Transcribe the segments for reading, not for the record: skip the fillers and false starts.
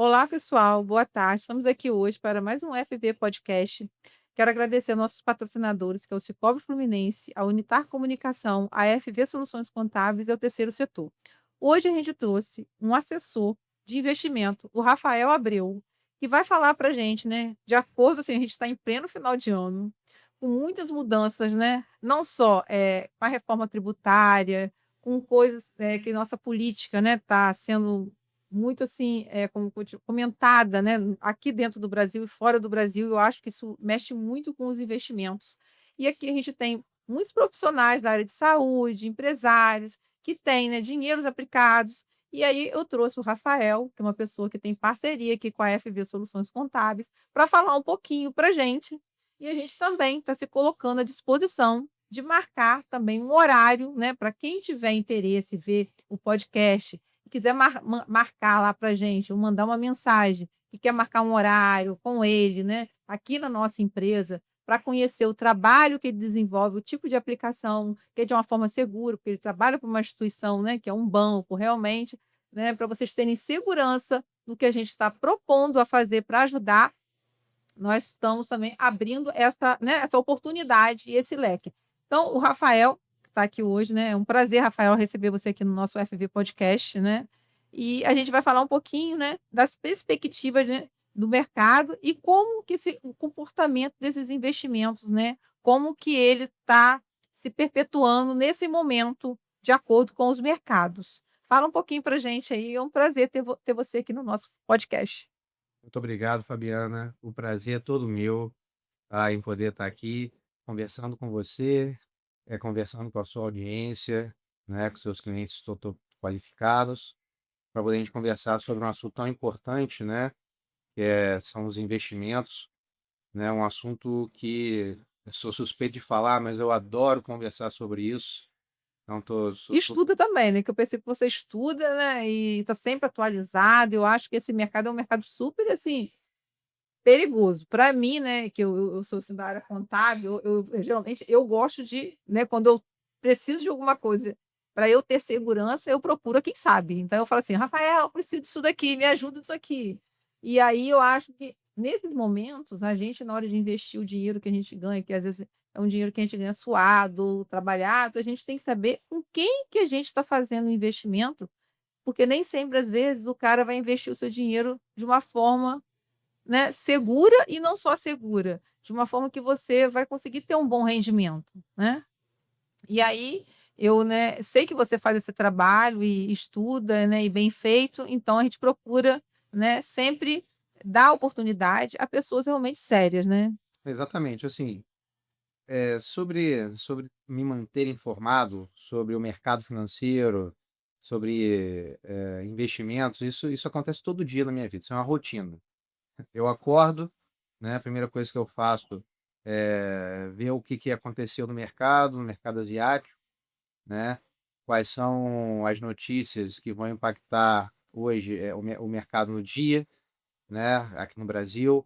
Olá, pessoal, boa tarde. Estamos aqui hoje para mais um FV Podcast. Quero agradecer aos nossos patrocinadores, que é o Cicobi Fluminense, a Unitar Comunicação, a FV Soluções Contábeis e o Terceiro Setor. Hoje a gente trouxe um assessor de investimento, o Rafael Abreu, que vai falar para a gente, né? De acordo, assim, a gente está em pleno final de ano, com muitas mudanças, né? Não só com a reforma tributária, com coisas que nossa política, né, está sendo muito assim, como comentada, né, aqui dentro do Brasil e fora do Brasil, eu acho que isso mexe muito com os investimentos. E aqui a gente tem muitos profissionais da área de saúde, empresários, que têm, né, dinheiros aplicados. E aí eu trouxe o Rafael, que é uma pessoa que tem parceria aqui com a FV Soluções Contábeis, para falar um pouquinho para a gente. E a gente também está se colocando à disposição de marcar também um horário, né, para quem tiver interesse, ver o podcast quiser marcar lá para gente, ou mandar uma mensagem, que quer marcar um horário com ele, né, aqui na nossa empresa, para conhecer o trabalho que ele desenvolve, o tipo de aplicação, que é de uma forma segura, porque ele trabalha para uma instituição, né, que é um banco, realmente, né, para vocês terem segurança no que a gente está propondo a fazer para ajudar, nós estamos também abrindo essa, né, essa oportunidade e esse leque. Então, o Rafael, que está aqui hoje, né? É um prazer, Rafael, receber você aqui no nosso FV Podcast, né? E a gente vai falar um pouquinho, né, das perspectivas, né, do mercado e como que o comportamento desses investimentos, né? Como que ele está se perpetuando nesse momento de acordo com os mercados. Fala um pouquinho para a gente aí, é um prazer ter você aqui no nosso podcast. Muito obrigado, Fabiana. O prazer é todo meu, em poder estar aqui conversando com você, conversando com a sua audiência, né, com seus clientes qualificados, para poder a gente conversar sobre um assunto tão importante, né, são os investimentos, né, um assunto que eu sou suspeito de falar, mas eu adoro conversar sobre isso. Então, E estuda também, né, que eu percebo que você estuda, né, e está sempre atualizado, eu acho que esse mercado é um mercado super, assim, perigoso. Para mim, né, que eu sou, assim, da área contábil, eu geralmente eu gosto de, né, quando eu preciso de alguma coisa para eu ter segurança, eu procuro a quem sabe. Então eu falo assim: "Rafael, eu preciso disso daqui, me ajuda nisso aqui". E aí eu acho que nesses momentos, a gente na hora de investir o dinheiro que a gente ganha, que às vezes é um dinheiro que a gente ganha suado, trabalhado, a gente tem que saber com quem que a gente está fazendo o investimento, porque nem sempre, às vezes, o cara vai investir o seu dinheiro de uma forma, né, segura e não só segura, de uma forma que você vai conseguir ter um bom rendimento, né. E aí eu, né, sei que você faz esse trabalho e estuda, né, e bem feito, então a gente procura, né, sempre dar oportunidade a pessoas realmente sérias, né. exatamente, assim, sobre me manter informado sobre o mercado financeiro, sobre, investimentos, isso acontece todo dia na minha vida, isso é uma rotina. Eu acordo, né, a primeira coisa que eu faço é ver o que aconteceu no mercado asiático, né, quais são as notícias que vão impactar hoje, o mercado no dia, né, aqui no Brasil.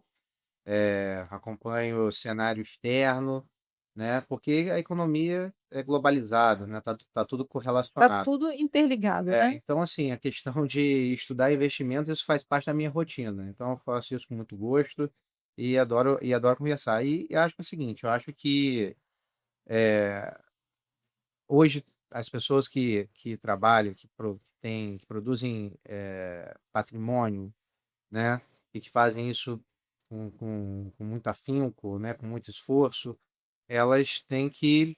Acompanho o cenário externo, né, porque a economia é globalizada, né, tá tudo Tá correlacionado. tudo interligado, né. Então, assim, a questão de estudar investimento, isso faz parte da minha rotina, então eu faço isso com muito gosto e adoro conversar. E eu acho que é o seguinte, eu acho que, eh, hoje as pessoas que trabalham, que produzem, patrimônio, né, e que fazem isso com muito afinco, né, com muito esforço, elas têm que,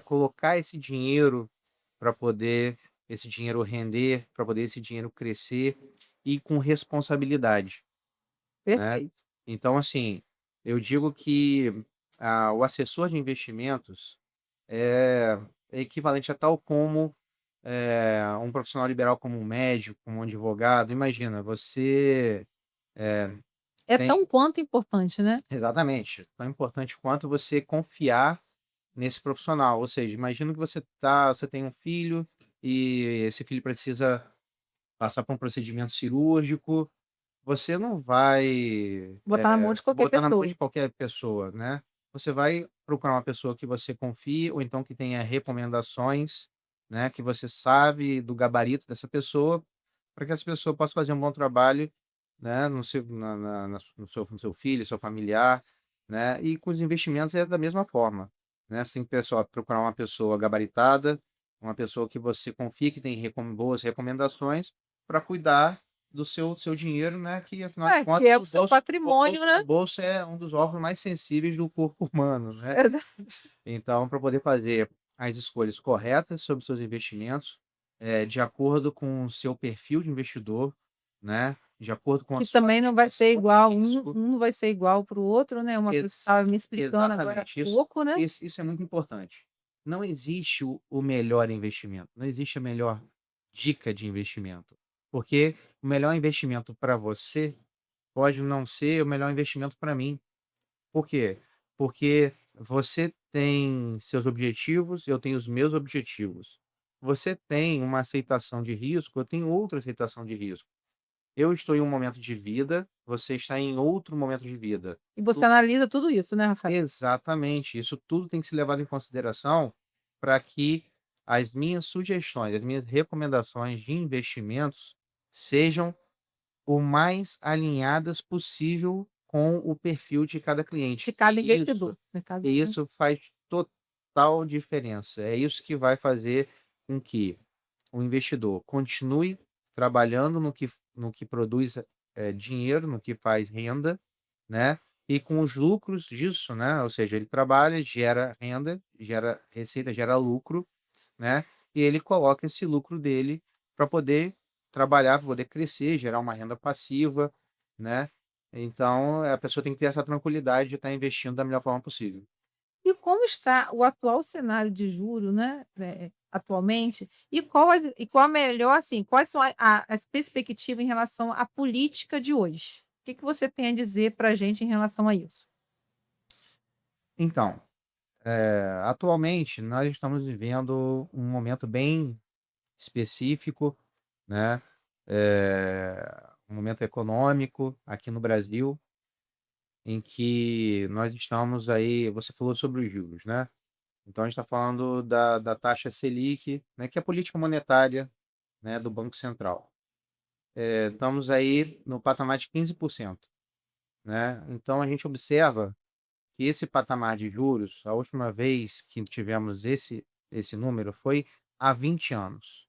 colocar esse dinheiro para poder esse dinheiro render, para poder esse dinheiro crescer e com responsabilidade, né. Perfeito. Então, assim, eu digo que, o assessor de investimentos é equivalente a tal como, um profissional liberal, como um médico, como um advogado. Imagina, você, eh, É tem tão quanto importante, né. exatamente, tão importante quanto você confiar nesse profissional. Ou seja, imagina que você tem um filho e esse filho precisa passar por um procedimento cirúrgico, você não vai, Botar na mão de qualquer botar na mão de pessoa. qualquer pessoa, né. Você vai procurar uma pessoa que você confie ou então que tenha recomendações, né, que você sabe do gabarito dessa pessoa, para que essa pessoa possa fazer um bom trabalho né, no seu filho, seu familiar, né, e com os investimentos é da mesma forma, né, você tem que procurar uma pessoa gabaritada, uma pessoa que você confie, que tem boas recomendações para cuidar do seu dinheiro, né, que afinal de É, que contas é o seu patrimônio, o né. bolso é um dos órgãos mais sensíveis do corpo humano, né. Verdade. Então, para poder fazer as escolhas corretas sobre os seus investimentos, de acordo com o seu perfil de investidor, né, de acordo com a Que sua também não vai ser aversão igual, de risco. não vai ser igual para o outro, né, uma coisa que você estava me explicando agora há Exatamente, pouco, né. isso é muito importante. Não existe o melhor investimento, não existe a melhor dica de investimento, porque o melhor investimento para você pode não ser o melhor investimento para mim. Por quê? Porque você tem seus objetivos, eu tenho os meus objetivos. Você tem uma aceitação de risco, eu tenho outra aceitação de risco. Eu estou em um momento de vida, você está em outro momento de vida. E você Tu analisa tudo isso, né, Rafael? Exatamente, isso tudo tem que ser levado em consideração para que as minhas sugestões, as minhas recomendações de investimentos sejam o mais alinhadas possível com o perfil de cada cliente. De cada investidor, né, cada E isso faz total diferença. É isso que vai fazer com que o investidor continue trabalhando no que produz, dinheiro, no que faz renda, né, e com os lucros disso, né, ou seja, ele trabalha, gera renda, gera receita, gera lucro, né, e ele coloca esse lucro dele para poder trabalhar, pra poder crescer, gerar uma renda passiva, né. Então, a pessoa tem que ter essa tranquilidade de estar investindo da melhor forma possível. E como está o atual cenário de juro, né, atualmente, e qual a melhor assim, quais são as perspectivas em relação à política de hoje? O que que você tem a dizer para a gente em relação a isso? Então, atualmente nós estamos vivendo um momento bem específico, né, um momento econômico aqui no Brasil, em que nós estamos aí você falou sobre os juros, né, então a gente está falando da taxa Selic, né, que é a política monetária, né, do Banco Central. Estamos aí no patamar de 15%, né, então a gente observa que esse patamar de juros, a última vez que tivemos esse número foi há 20 anos,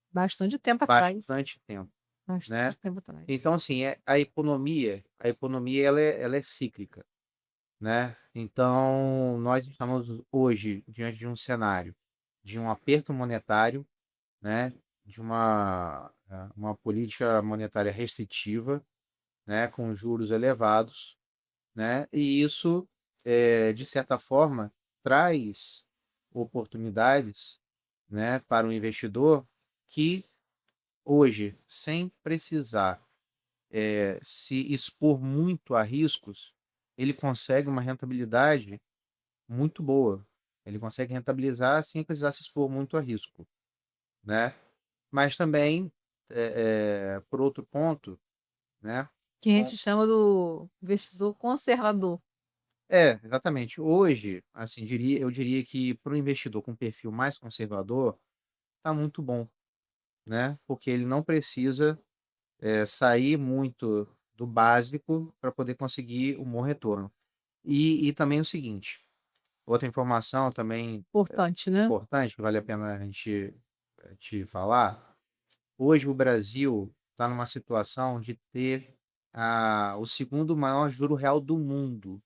Bastante tempo atrás, bastante tempo, né. bastante tempo atrás. Então assim, a economia ela é cíclica, né. Então nós estamos hoje diante de um cenário de um aperto monetário, né, de uma política monetária restritiva, né, com juros elevados, né, e isso, de certa forma, traz oportunidades, né, para o investidor que hoje, sem precisar, se expor muito a riscos, ele consegue uma rentabilidade muito boa. Ele consegue rentabilizar sem precisar se expor muito a risco, né. Mas também, por outro ponto, né, Que a gente chama do investidor conservador. exatamente. Hoje, assim, eu diria que para o investidor com perfil mais conservador, tá muito bom, né, porque ele não precisa, sair muito do básico para poder conseguir um bom retorno. E também o seguinte, outra informação também Importante, né. importante, que vale a pena a gente, te falar, hoje o Brasil está numa situação de ter o segundo maior juro real do mundo.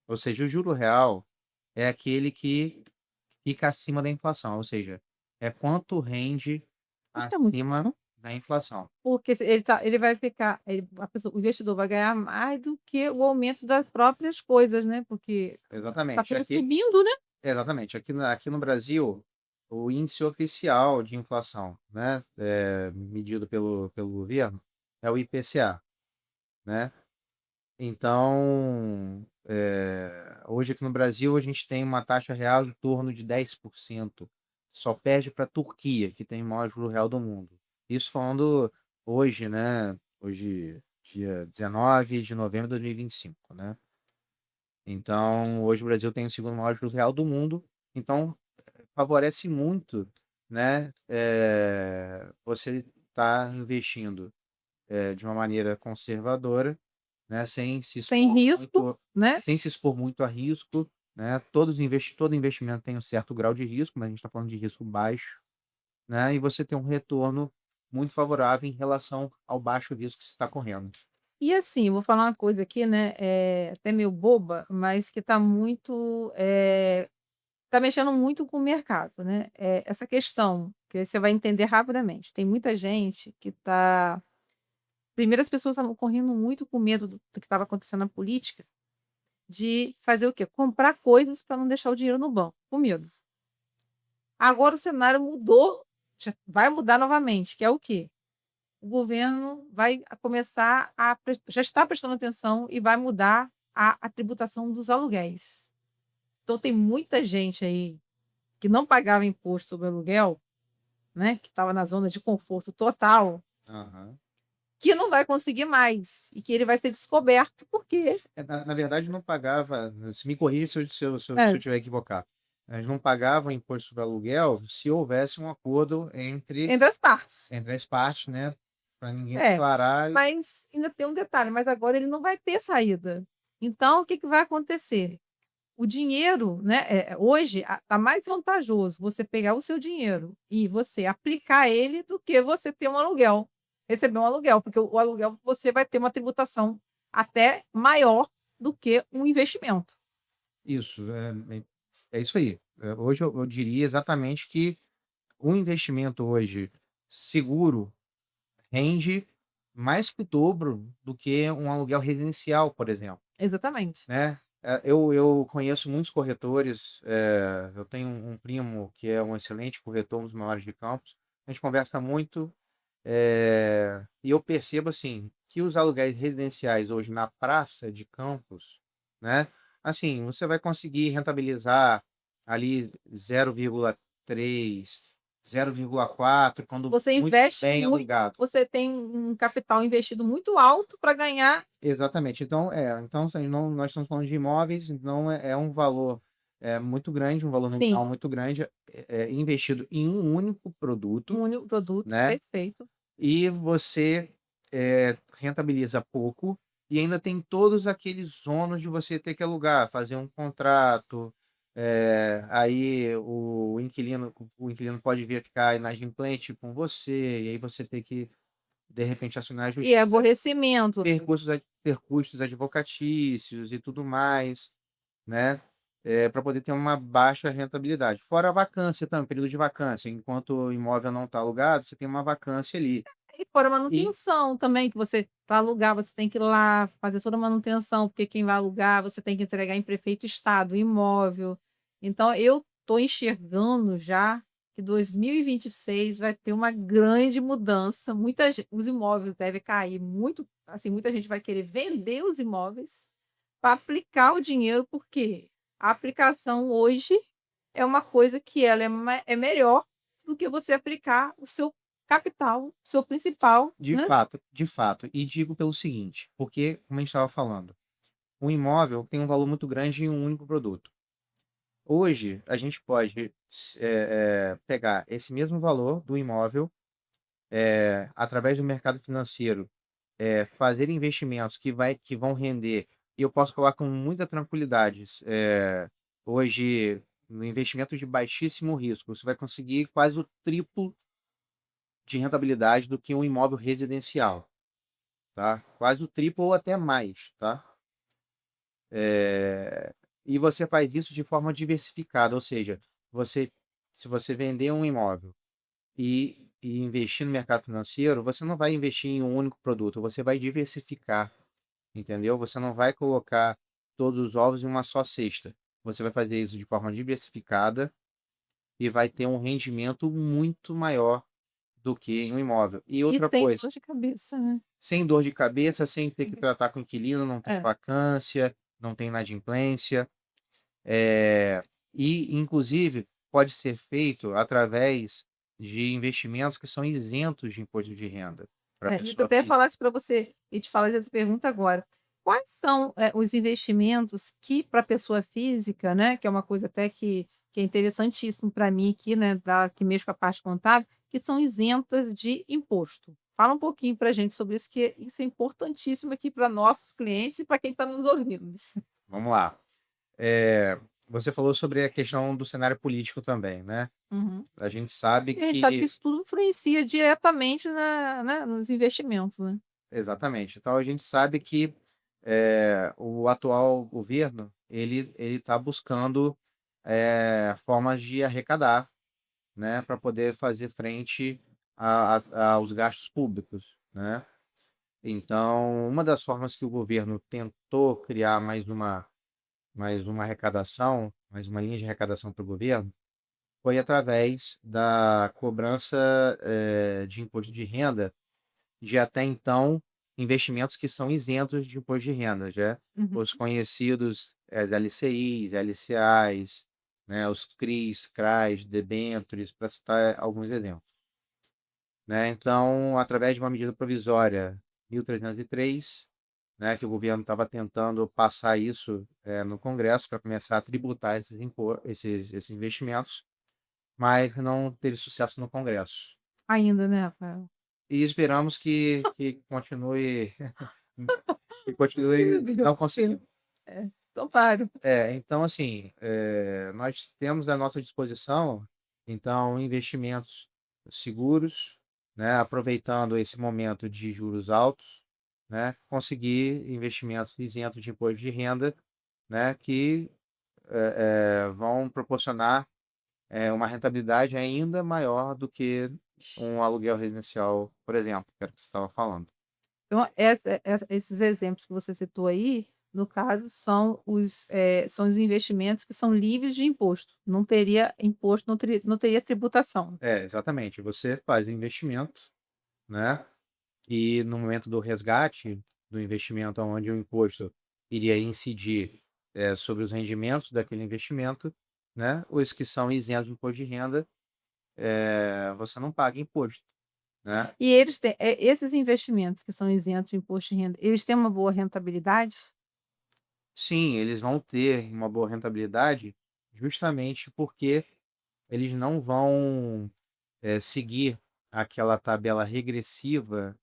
Ou seja, o juro real é aquele que fica acima da inflação, ou seja, é quanto rende Isso é muito acima bom, da inflação. porque se ele vai ficar a pessoa o investidor vai ganhar mais do que o aumento das próprias coisas, né, porque tá Exatamente. tudo subindo, né. Exatamente. Aqui no Brasil, o índice oficial de inflação, né, medido pelo governo, é o IPCA, né. Então, hoje aqui no Brasil a gente tem uma taxa real em torno de 10%. Só perde para a Turquia, que tem o maior juro real do mundo. Isso falando hoje, né, hoje dia 19 de novembro de 2025, né. Então, hoje o Brasil tem o segundo maior juro real do mundo, então favorece muito, né, você tá investindo, de uma maneira conservadora, né, Sem risco, né? sem se expor muito a risco, né? Todo investimento tem um certo grau de risco, mas a gente está falando de risco baixo, né? E você tem um retorno muito favorável em relação ao baixo risco que você está correndo. E assim, vou falar uma coisa aqui, né, até meio boba, mas que tá mexendo muito com o mercado, né, essa questão, que você vai entender rapidamente. Tem muita gente que tá primeiro as pessoas estavam correndo muito com medo do que estava acontecendo na política, de fazer o quê? Comprar coisas para não deixar o dinheiro no banco, com medo. Agora o cenário mudou, já vai mudar novamente, que é o quê? O governo vai começar já está prestando atenção e vai mudar a tributação dos aluguéis. Então tem muita gente aí que não pagava imposto sobre aluguel, né, que estava na zona de conforto total, Aham. que não vai conseguir mais e que ele vai ser descoberto porque Na verdade, não pagava, se me corrija se eu é, estiver equivocado, mas não pagava imposto sobre aluguel se houvesse um acordo entre as partes. entre as partes, né? Para ninguém É, declarar. mas ainda tem um detalhe, mas agora ele não vai ter saída. Então o que que vai acontecer? O dinheiro, né, hoje tá mais vantajoso você pegar o seu dinheiro e você aplicar ele do que você ter um aluguel, receber um aluguel, porque o aluguel você vai ter uma tributação até maior do que um investimento. Isso, é isso aí. Hoje eu diria exatamente que um investimento hoje seguro rende mais que o dobro do que um aluguel residencial, por exemplo, Exatamente. né? Eu conheço muitos corretores, eu tenho um primo que é um excelente corretor, um dos maiores de Campos. A gente conversa muito, e eu percebo assim que os aluguéis residenciais hoje na praça de Campos, né? Assim, você vai conseguir rentabilizar ali 0,3, 0,4 quando Você muito investe bem muito, alugado. você tem um capital investido muito alto para ganhar. Exatamente. Então assim, não, nós estamos falando de imóveis, então é um valor muito grande, um valor Sim, nominal muito grande, investido em um único produto, um único produto, né? perfeito. E você rentabiliza pouco e ainda tem todos aqueles ônus de você ter que alugar, fazer um contrato, aí o inquilino pode vir ficar inadimplente com você, e aí você tem que, de repente, acionar a E é justiça, aborrecimento. ter custos advocatícios e tudo mais, né? Para poder ter uma baixa rentabilidade. Fora a vacância também, período de vacância. Enquanto o imóvel não está alugado, você tem uma vacância ali. E fora a E manutenção também, que você para alugar, você tem que ir lá fazer toda a manutenção, porque quem vai alugar, você tem que entregar em prefeito estado o imóvel. Então eu estou enxergando já que 2026 vai ter uma grande mudança, os imóveis devem cair muito, assim, muita gente vai querer vender os imóveis para aplicar o dinheiro, porque a aplicação hoje é uma coisa que ela é melhor do que você aplicar o seu capital, o seu principal, de né. fato, de fato. E digo pelo seguinte, porque, como a gente estava falando, um imóvel tem um valor muito grande em um único produto. Hoje, a gente pode pegar esse mesmo valor do imóvel, através do mercado financeiro, fazer investimentos que vão render, e eu posso falar com muita tranquilidade, hoje, no investimento de baixíssimo risco, você vai conseguir quase o triplo de rentabilidade do que um imóvel residencial, tá? Quase o triplo ou até mais, tá? E você faz isso de forma diversificada, ou seja, você, se você vender um imóvel e investir no mercado financeiro, você não vai investir em um único produto, você vai diversificar, entendeu? Você não vai colocar todos os ovos em uma só cesta. Você vai fazer isso de forma diversificada e vai ter um rendimento muito maior do que em um imóvel. E E outra sem coisa, dor de cabeça, né. sem dor de cabeça, sem ter que tratar com inquilino, não tem É. vacância, não tem inadimplência, eh, e inclusive pode ser feito através de investimentos que são isentos de imposto de renda para a Isso eu pessoa até física. falasse para você e te fazer essa pergunta agora. Quais são, os investimentos que para a pessoa física, né, que é uma coisa até que é interessantíssimo para mim aqui, né, que mexo com a parte contábil, que são isentas de imposto? Fala um pouquinho para a gente sobre isso, que isso é importantíssimo aqui para nossos clientes e para quem está nos ouvindo. Vamos lá. Eh, Você falou sobre a questão do cenário político também, né. Uhum. A gente sabe E a gente sabe que que isso tudo influencia diretamente nos investimentos, né. exatamente. Então a gente sabe que, o atual governo, ele está buscando, formas de arrecadar, né, para poder fazer frente aos gastos públicos, né. Então, uma das formas que o governo tentou criar mais uma arrecadação, mais uma linha de arrecadação para o governo, foi através da cobrança, de imposto de renda de até então investimentos que são isentos de imposto de renda, já Uhum. os conhecidos as LCIs, LCAs, né, os CRIs, CRAs, debêntures, para citar alguns exemplos, né. Então, através de uma medida provisória 1303, né, que o governo estava tentando passar isso, no Congresso para começar a tributar esses investimentos, mas não teve sucesso no Congresso. Ainda, né, Rafael? E esperamos que continue que Ai, meu continue não Deus. conseguiu. É, então paro. Então assim, nós temos à nossa disposição, então, investimentos seguros, né, aproveitando esse momento de juros altos, né, conseguir investimentos isentos de imposto de renda, né, que, vão proporcionar, uma rentabilidade ainda maior do que um aluguel residencial, por exemplo, que era o que você estava falando. Então esses exemplos que você citou aí, no caso, são os investimentos que são livres de imposto, não teria imposto, não teria tributação. Exatamente. Você faz o investimento, né, e no momento do resgate do investimento, onde o imposto iria incidir, sobre os rendimentos daquele investimento, né, os que são isentos de imposto de renda, você não paga imposto, né. E eles têm esses investimentos que são isentos de imposto de renda, eles têm uma boa rentabilidade? Sim, eles vão ter uma boa rentabilidade, justamente porque eles não vão, seguir aquela tabela regressiva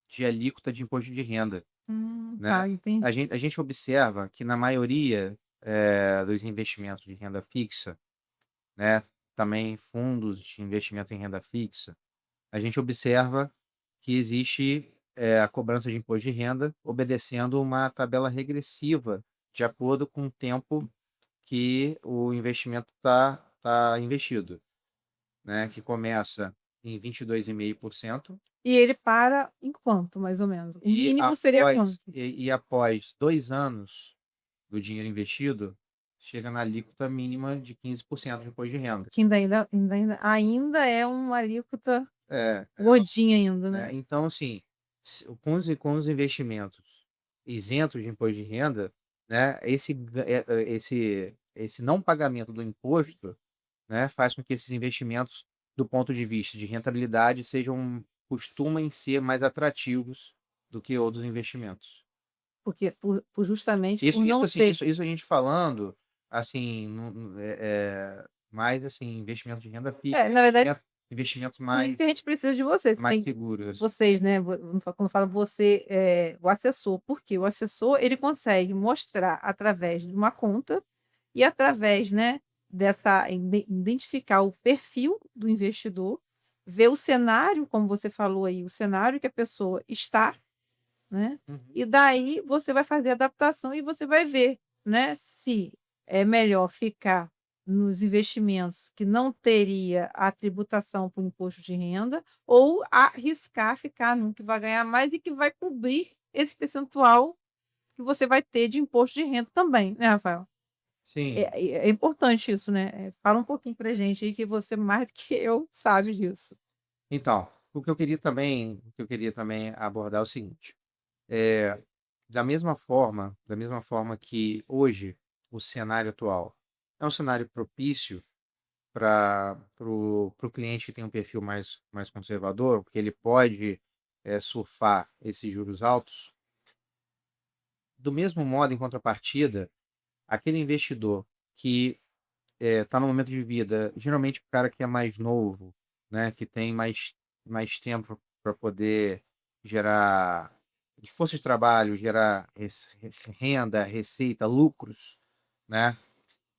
de alíquota de imposto de renda, né. Tá, A entendi. gente a gente observa que na maioria, dos investimentos de renda fixa, né, também fundos de investimento em renda fixa, a gente observa que existe, a cobrança de imposto de renda obedecendo uma tabela regressiva, de acordo com o tempo que o investimento tá investido, né, que começa em 22,5%. E ele para em quanto, mais ou menos? O E mínimo seria após quanto? e após 2 anos do dinheiro investido, chega na alíquota mínima de 15% de imposto de renda. Que ainda é uma alíquota É, gordinha ainda, né. então assim, se com os investimentos isentos de imposto de renda, né, esse não pagamento do imposto, né, faz com que esses investimentos, do ponto de vista de rentabilidade, costumem ser mais atrativos do que outros investimentos. Porque justamente Isso por isso não assim, ter isso a gente falando, assim, mais, assim, investimento de renda fixa, na verdade, investimentos por isso que a mais gente precisa de vocês, mais seguros. vocês, né, quando fala você, o assessor, porque o assessor ele consegue mostrar através de uma conta e através, né, dessa identificar o perfil do investidor, ver o cenário, como você falou aí, o cenário que a pessoa está, né, Uhum. e daí você vai fazer a adaptação e você vai ver, né, se é melhor ficar nos investimentos que não teria a tributação por imposto de renda ou arriscar ficar num que vai ganhar mais e que vai cobrir esse percentual que você vai ter de imposto de renda também, né, Rafael? Sim. É importante isso, né, fala um pouquinho pra gente aí que você mais do que eu sabe disso. Então, o que eu queria também abordar é o seguinte, eh, da mesma forma que hoje o cenário atual é um cenário propício para o cliente que tem um perfil mais conservador, porque ele pode, surfar esses juros altos. Do mesmo modo, em contrapartida, aquele investidor que está no momento de vida, geralmente o cara que é mais novo, né, que tem mais tempo para poder gerar de força de trabalho, gerar renda, receita, lucros, né?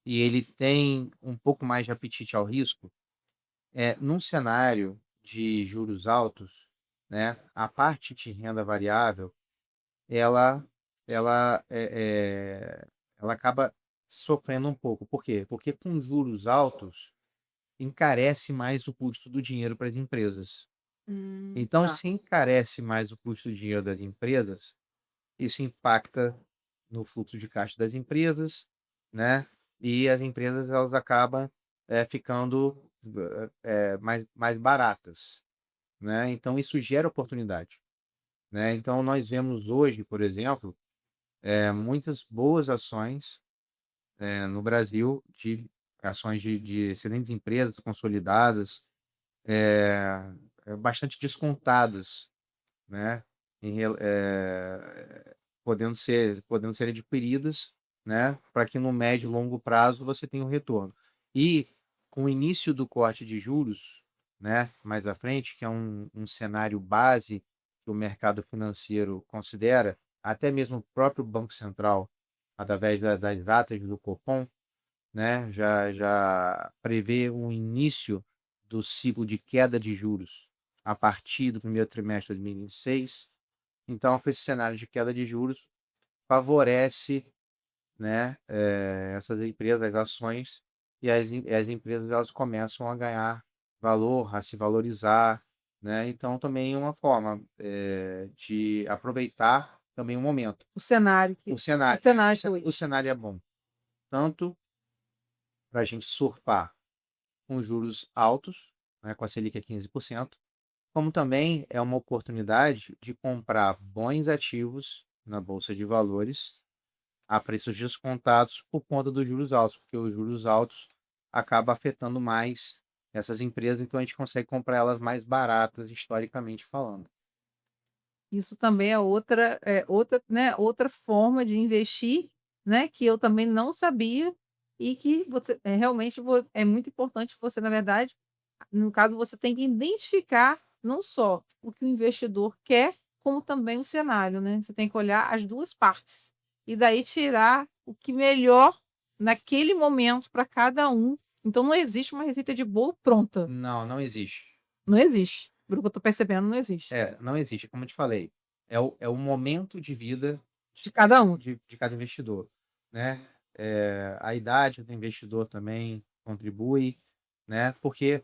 E ele tem um pouco mais de apetite ao risco, num cenário de juros altos, né? A parte de renda variável, ela, ela acaba sofrendo um pouco. Por quê? Porque com juros altos encarece mais o custo do dinheiro para as empresas. Então, Tá. se encarece mais o custo do dinheiro das empresas, isso impacta no fluxo de caixa das empresas, né? E as empresas elas acabam ficando mais baratas, né? Então isso gera oportunidade, né? Então nós vemos hoje, por exemplo, muitas boas ações no Brasil de ações de excelentes empresas consolidadas, é, bastante descontadas, né? Podendo ser adquiridas, né? Para que no médio e longo prazo você tenha um retorno. E com o início do corte de juros, né? Mais à frente, que é um cenário base que o mercado financeiro considera, até mesmo o próprio Banco Central, através das atas do Copom, né? Já prevê um início do ciclo de queda de juros a partir do primeiro trimestre de 2026. Então, esse cenário de queda de juros favorece, né, essas empresas, as ações, e as empresas elas começam a ganhar valor, a se valorizar, né? Então, também é uma forma de aproveitar também o momento. O cenário O que o cenário, cenário o hoje. cenário é bom, tanto para a gente surfar com juros altos, né, com a Selic a 15%, como também é uma oportunidade de comprar bons ativos na Bolsa de Valores a preços descontados por conta dos juros altos, porque os juros altos acaba afetando mais essas empresas, então a gente consegue comprar elas mais baratas, historicamente falando. Isso também é outra, né, outra forma de investir, né, que eu também não sabia e que você realmente é muito importante você, na verdade, no caso, você tem que identificar não só o que o investidor quer, como também o cenário, né? Você tem que olhar as 2 partes, e daí tirar o que melhor naquele momento para cada um. Então não existe uma receita de bolo pronta, Não, não existe. não existe. Pelo que eu estou percebendo, não existe. Não existe, como eu te falei. É o momento de vida De cada um. de cada investidor, né? A idade do investidor também contribui, né? Porque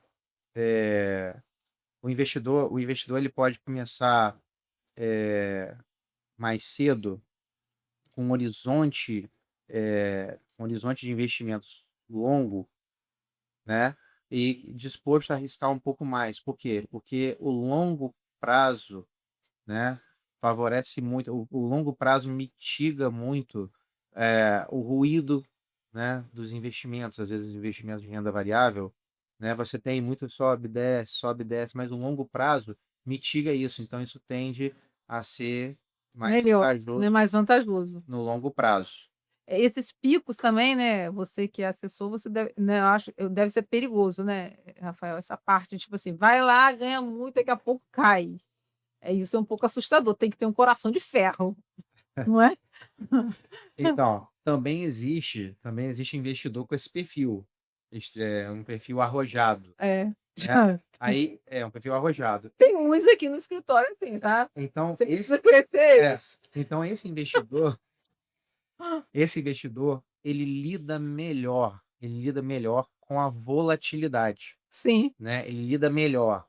o investidor ele pode começar mais cedo com um horizonte de investimentos longo, né? E disposto a arriscar um pouco mais. Por quê? Porque o longo prazo, né, favorece muito, o longo prazo mitiga muito o ruído, né, dos investimentos, às vezes investimentos de renda variável, né, você tem muito sobe, desce, mas o longo prazo mitiga isso, então isso tende a ser mais Melhor, né, vantajoso mais vantajoso. no longo prazo. Esses picos também, né, você que é assessor, você deve, né, eu acho, deve ser perigoso, né, Rafael, essa parte, tipo assim, vai lá, ganha muito, daqui a pouco cai. Isso é um pouco assustador, tem que ter um coração de ferro, não é? Então, também existe investidor com esse perfil. Este é um perfil arrojado, É, né? já Aí é um perfil arrojado. tem uns aqui no escritório assim, tá? Então, Você precisa crescer é, eles. então esse investidor, ele lida melhor com a volatilidade, Sim, né? Ele lida melhor.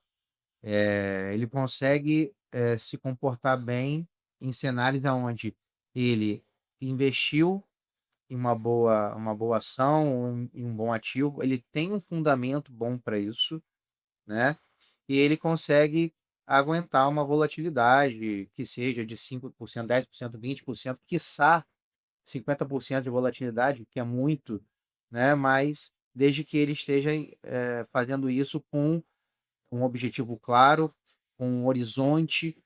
Ele consegue se comportar bem em cenários onde ele investiu em uma boa ação, em um bom ativo, ele tem um fundamento bom para isso, né? E ele consegue aguentar uma volatilidade que seja de 5%, 10%, 20%, quiçá 50% de volatilidade, que é muito, né? Mas desde que ele esteja fazendo isso com um objetivo claro, com um horizonte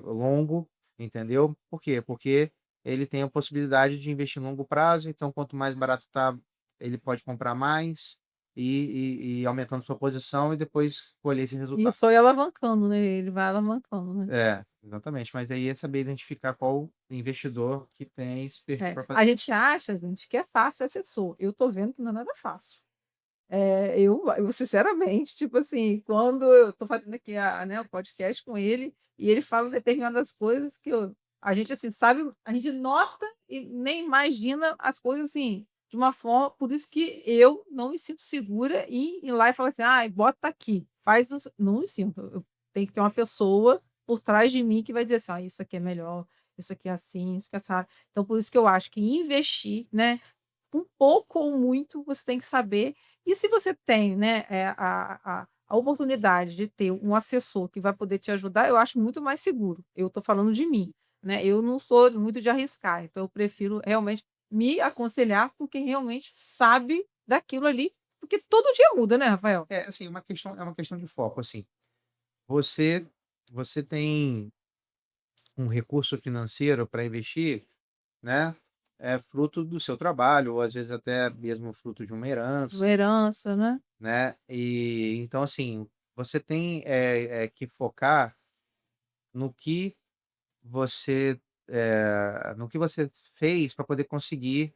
longo, entendeu? Por quê? Porque ele tem a possibilidade de investir em longo prazo, então quanto mais barato está, ele pode comprar mais, e aumentando sua posição e depois colher esse E resultado. só ir alavancando, né, ele vai alavancando, né. É, exatamente. Mas aí é saber identificar qual investidor que tem esse perfil É, para fazer. a gente acha, gente, que é fácil ser assessor, eu tô vendo que não é nada fácil. Eu sinceramente, tipo assim, quando eu tô fazendo aqui o podcast com ele, e ele fala determinadas coisas que a gente, assim, sabe, a gente nota e nem imagina as coisas, assim, de uma forma por isso que eu não me sinto segura em ir lá e falar assim: "Ai, bota aqui, faz os", não me sinto, eu tenho que ter uma pessoa por trás de mim que vai dizer assim: "Ó, isso aqui é melhor, isso aqui é assim, isso aqui é assado". Então por isso que eu acho que investir, né, um pouco ou muito, você tem que saber. E se você tem, né, a oportunidade de ter um assessor que vai poder te ajudar, eu acho muito mais seguro. Eu estou falando de mim, né, eu não sou muito de arriscar, então eu prefiro realmente me aconselhar com quem realmente sabe daquilo ali, porque todo dia muda, né, Rafael? É, assim, é uma questão de foco, assim. Você você tem um recurso financeiro para investir, né, é fruto do seu trabalho ou às vezes até mesmo fruto de uma herança, Uma herança, né. né, e então assim, você tem, que focar no que no que você fez para poder conseguir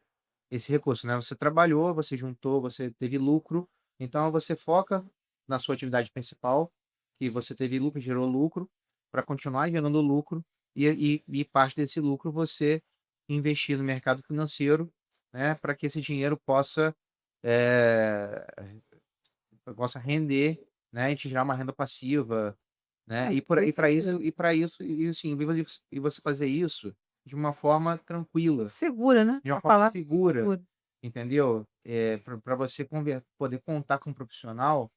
esse recurso, né. Você trabalhou, você juntou, você teve lucro, então você foca na sua atividade principal, que você teve lucro, gerou lucro, para continuar gerando lucro, e parte desse lucro você investir no mercado financeiro, né, para que esse dinheiro eh, possa render, né, e te gerar uma renda passiva, né, É, e para perfeito. isso e assim, e você fazer isso de uma forma tranquila, Segura, né, de uma a forma palavra segura, segura. entendeu? Pra você poder contar com um profissional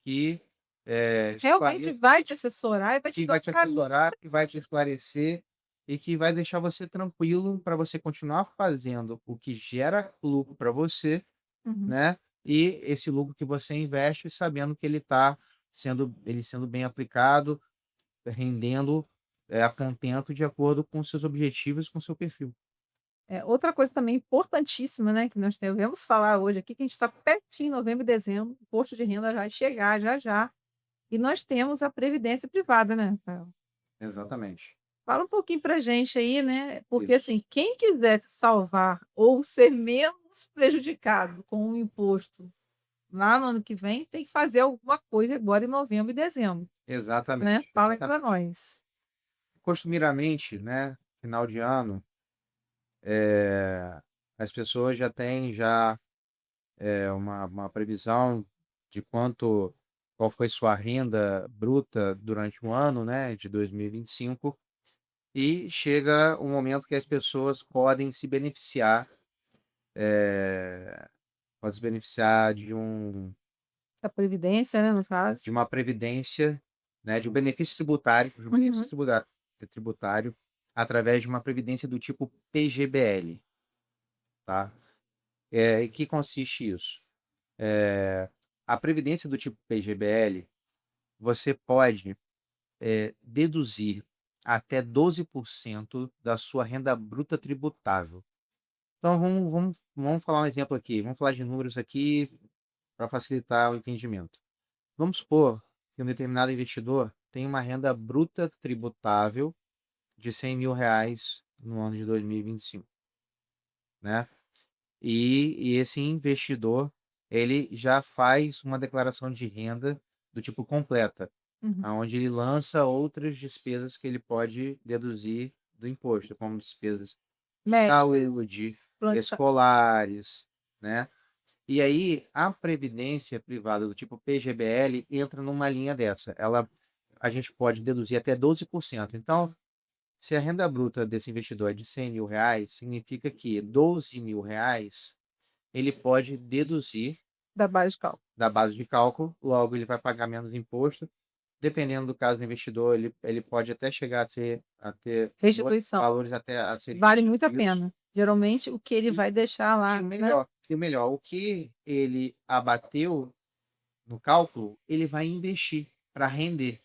que, Realmente esclareça, vai te assessorar e vai te que dar vai um te caminho. assessorar, que vai te esclarecer e que vai deixar você tranquilo para você continuar fazendo o que gera lucro para você, Uhum. né, e esse lucro que você investe sabendo que ele sendo bem aplicado, rendendo, a contento de acordo com seus objetivos, com seu perfil. Outra coisa também importantíssima, né, que nós devemos falar hoje aqui, que a gente está pertinho, novembro e dezembro, o imposto de renda vai chegar já já, e nós temos a previdência privada, né, Rafael. Exatamente. Fala um pouquinho pra gente aí, né, porque Isso. assim, quem quiser se salvar ou ser menos prejudicado com o imposto lá no ano que vem, tem que fazer alguma coisa agora em novembro e dezembro, né. Exatamente, Fala aí pra exatamente. nós. Costumeiramente, né, final de ano, eh, as pessoas já têm uma previsão de qual foi sua renda bruta durante o ano, né, de 2025, e chega um momento que as pessoas eh, podem se beneficiar Da previdência, né, no caso. de uma previdência, né, Uhum. tributário através de uma previdência do tipo PGBL, tá? Em que consiste isso? A previdência do tipo PGBL, você pode, deduzir até 12% da sua renda bruta tributável. Então vamos falar um exemplo aqui, vamos falar de números aqui para facilitar o entendimento. Vamos supor que um determinado investidor tem uma renda bruta tributável de R$ 100.000 no ano de 2025, né? E esse investidor, ele já faz uma declaração de renda do tipo completa, Uhum. aonde ele lança outras despesas que ele pode deduzir do imposto, como despesas de Médicas, saúde, plano de saúde. escolares, né? E aí a previdência privada do tipo PGBL entra numa linha dessa. A gente pode deduzir até 12%. Então, se a renda bruta desse investidor é de R$ 100.000, significa que R$ 12.000 ele pode deduzir Da base de cálculo. da base de cálculo, logo ele vai pagar menos imposto. Dependendo do caso do investidor, ele pode até chegar a ter Restituição. valores até a serem Vale muito a restituídos. pena. Geralmente o que ele E, vai deixar e lá, o né. melhor, o que ele abateu no cálculo, ele vai investir para render,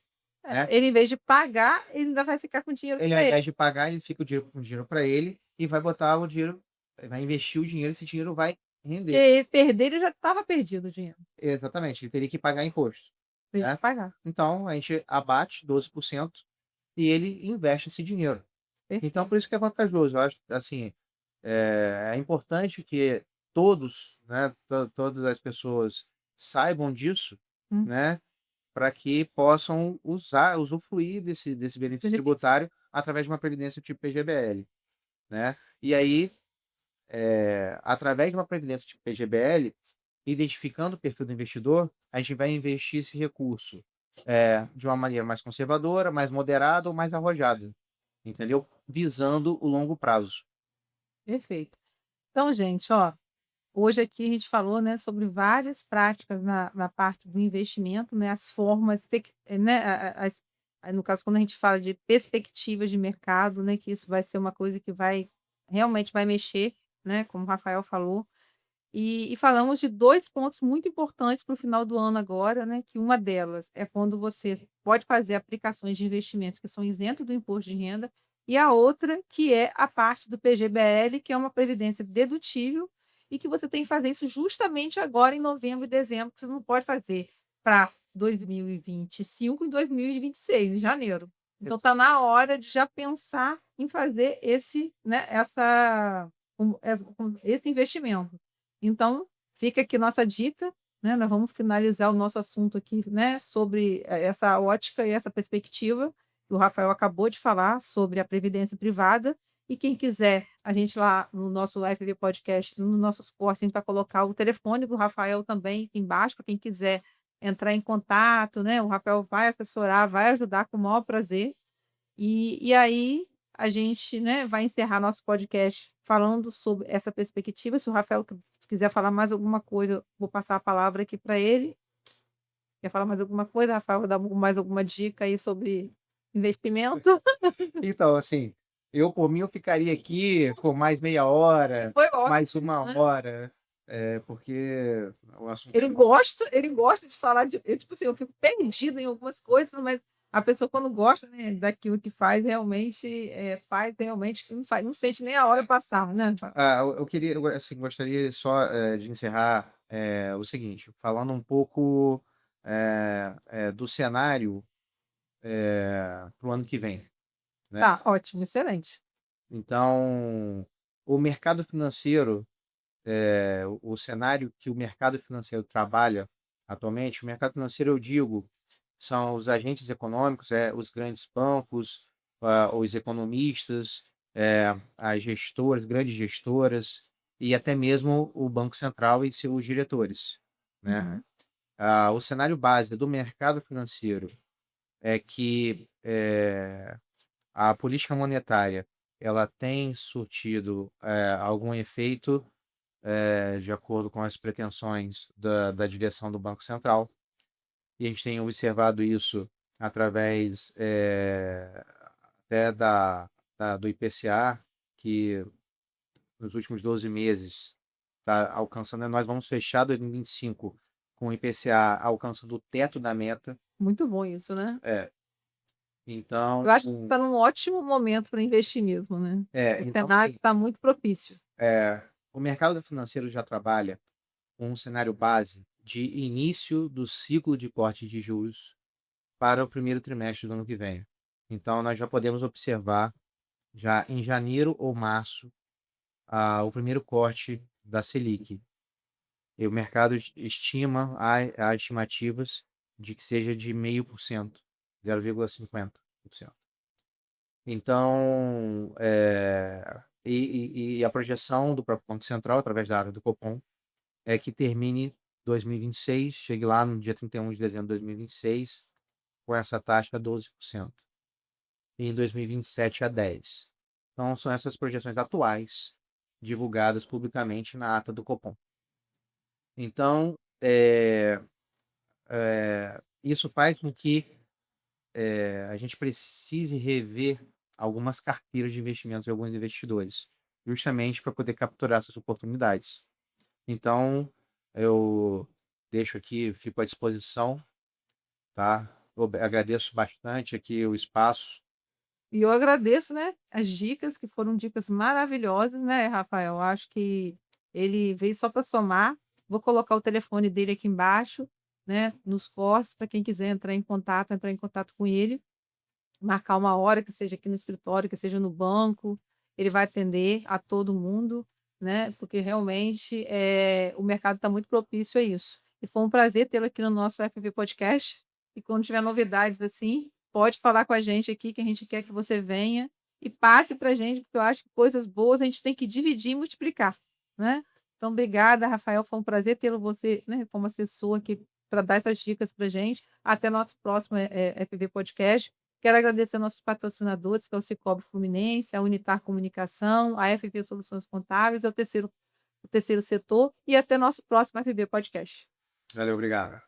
né? Ele, em vez de pagar, ele ainda vai ficar com dinheiro Ele, ao para ele. invés de pagar, ele fica com o dinheiro para ele e vai botar o dinheiro, vai investir o dinheiro, esse dinheiro vai render. Porque perder, ele já estava perdido o dinheiro. Exatamente, ele teria que pagar imposto, Teria que né. pagar. Então a gente abate 12% e ele investe esse dinheiro. Então Perfeito. por isso que é vantajoso, eu acho, assim, é importante que todos, né, todas as pessoas saibam disso, Hum, né, para que possam usufruir desse esse benefício benefício. tributário através de uma previdência tipo PGBL, né. E aí, através de uma previdência tipo PGBL, identificando o perfil do investidor, a gente vai investir esse recurso, de uma maneira mais conservadora, mais moderada ou mais arrojada, entendeu? Visando o longo prazo. Perfeito. Então, gente, ó, hoje aqui a gente falou, né, sobre várias práticas na parte do investimento, né, as formas, né, no caso, quando a gente fala de perspectivas de mercado, né, que isso vai ser uma coisa que vai realmente vai mexer, né, como o Rafael falou. E falamos de 2 pontos muito importantes para o final do ano agora, né, que uma delas é quando você pode fazer aplicações de investimentos que são isentos do imposto de renda, e a outra que é a parte do PGBL, que é uma previdência dedutível, e que você tem que fazer isso justamente agora em novembro e dezembro, que você não pode fazer para 2025 e 2026, em janeiro. Então Ex está na hora de já pensar em fazer esse, né, esse investimento. Então, fica aqui nossa dica, né, nós vamos finalizar o nosso assunto aqui, né, sobre essa ótica e essa perspectiva, que o Rafael acabou de falar sobre a previdência privada, e quem quiser, a gente lá no nosso FV Podcast, no nosso suporte, a gente vai colocar o telefone do Rafael também aqui embaixo, para quem quiser entrar em contato, né, o Rafael vai assessorar, vai ajudar com o maior prazer. E aí a gente, né, vai encerrar nosso podcast falando sobre essa perspectiva. Se o Rafael quiser falar mais alguma coisa, vou passar a palavra aqui para ele. Quer falar mais alguma coisa, Rafael? Dar mais alguma dica aí sobre investimento? Então, assim, eu por mim eu ficaria aqui por mais meia hora, Foi ótimo, mais uma né? hora, porque o assunto é Ele gosta de falar de eu, tipo assim, eu fico perdida em algumas coisas, mas a pessoa quando gosta, né, daquilo que faz, realmente, faz realmente que não sente nem a hora passar, né? eu queria assim, gostaria só, de encerrar, o seguinte, falando um pouco, do cenário, para o ano que vem, né. Tá, ótimo, excelente. Então, o mercado financeiro, o cenário que o mercado financeiro trabalha atualmente, o mercado financeiro, eu digo, são os agentes econômicos, os grandes bancos, os economistas, as gestoras, grandes gestoras e até mesmo o Banco Central e seus diretores, né? Uhum. O cenário básico do mercado financeiro é que a política monetária ela tem surtido algum efeito de acordo com as pretensões da direção do Banco Central. E a gente tem observado isso através até do IPCA, que nos últimos 12 meses está alcançando, nós vamos fechar 2025 com o IPCA alcançando o teto da meta. Muito bom isso, né? É, então, Eu acho que está num ótimo momento para investir mesmo, né? O então cenário assim, está muito propício. o mercado financeiro já trabalha com um cenário base de início do ciclo de corte de juros para o primeiro trimestre do ano que vem. Então, nós já podemos observar, já em janeiro ou março, o primeiro corte da Selic. E o mercado estima, há estimativas de que seja de 0,5%, 0,50%. Então, e a projeção do próprio Banco Central, através da área do Copom, é que termine 2026, chegue lá no dia 31 de dezembro de 2026, com essa taxa 12%. E em 2027 a 10%. Então, são essas projeções atuais, divulgadas publicamente na ata do Copom. Então, isso faz com que a gente precise rever algumas carteiras de investimentos de alguns investidores, justamente para poder capturar essas oportunidades. Então, eu deixo aqui, fico à disposição, tá? Eu agradeço bastante aqui o espaço. E eu agradeço, né, as dicas, que foram dicas maravilhosas, né, Rafael? Acho que ele veio só para somar. Vou colocar o telefone dele aqui embaixo, né, nos cortes, para quem quiser entrar em contato com ele, marcar uma hora, que seja aqui no escritório, que seja no banco, ele vai atender a todo mundo, né? Porque realmente o mercado está muito propício a isso. E foi um prazer tê-lo aqui no nosso FV Podcast. E quando tiver novidades assim, pode falar com a gente aqui, que a gente quer que você venha e passe para a gente, porque eu acho que coisas boas a gente tem que dividir e multiplicar, né? Então, obrigada, Rafael. Foi um prazer tê-lo você, né, como assessor aqui para dar essas dicas para a gente. Até nosso próximo FV Podcast. Quero agradecer nossos patrocinadores, que é o Cicobi Fluminense, a Unitar Comunicação, a FV Soluções Contábeis, o terceiro setor, e até nosso próximo FV Podcast. Valeu, obrigado.